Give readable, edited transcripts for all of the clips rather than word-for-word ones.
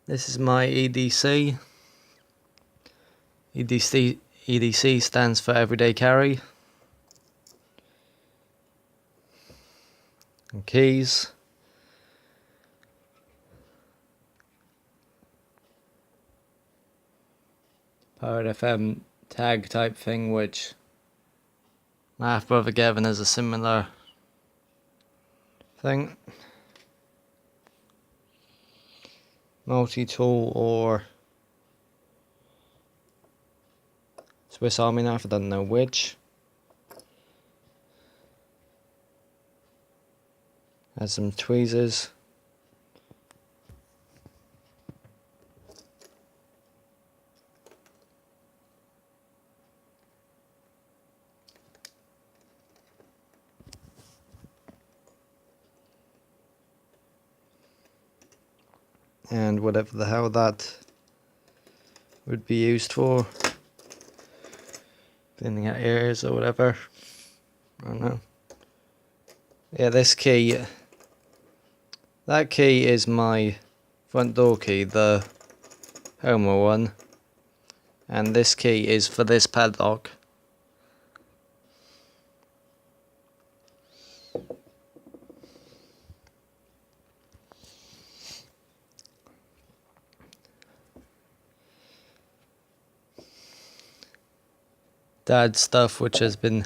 This is my EDC. EDC stands for Everyday Carry. And keys. Pirate FM tag type thing, which my half brother Gavin has a similar thing. Multi-tool or Swiss Army knife, I don't know which. Has some tweezers. And whatever the hell that would be used for. Cleaning out ears or whatever. I don't know. Yeah, this key. That key is my front door key, the Homer one. And this key is for this padlock. Dad's stuff, which has been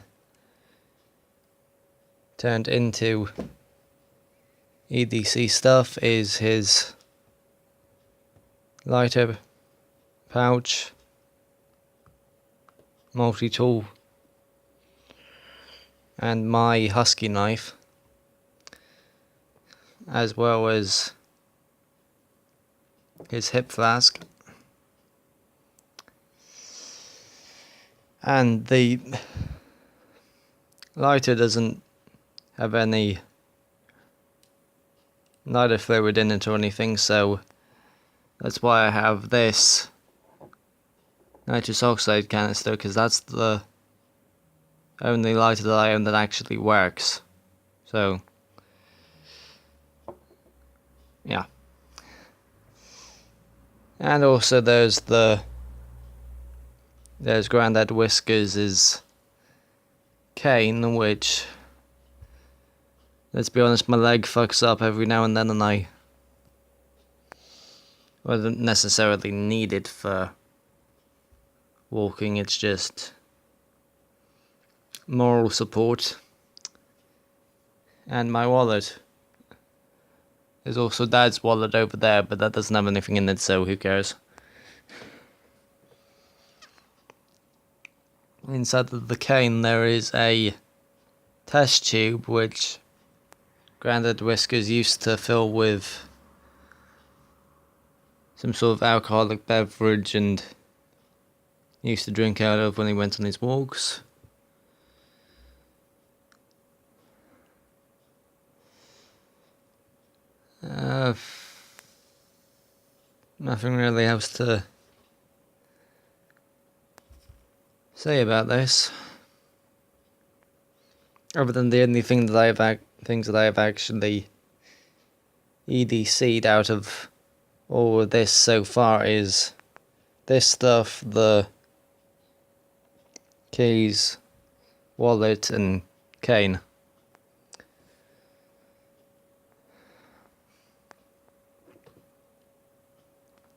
turned into EDC stuff, is his lighter pouch, multi-tool, and my husky knife, as well as his hip flask. And the lighter doesn't have any lighter fluid in it or anything, so that's why I have this nitrous oxide canister, because that's the only lighter that I own that actually works. So, yeah. And also there's Grandad Whiskers' cane, which, let's be honest, my leg fucks up every now and then, and I don't necessarily need it for walking, it's just moral support. And my wallet. There's also Dad's wallet over there, but that doesn't have anything in it, so who cares? Inside of the cane there is a test tube which Grandad Whiskers used to fill with some sort of alcoholic beverage and used to drink out of when he went on his walks. Nothing really else to say about this, other than the only thing that things that I have actually EDC'd out of all of this so far is this stuff, the keys, wallet, and cane.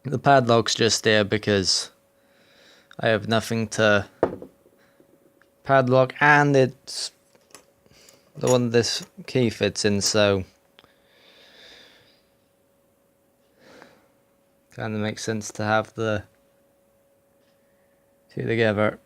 The padlock's just there because I have nothing to padlock, and it's the one this key fits in, so kind of makes sense to have the two together.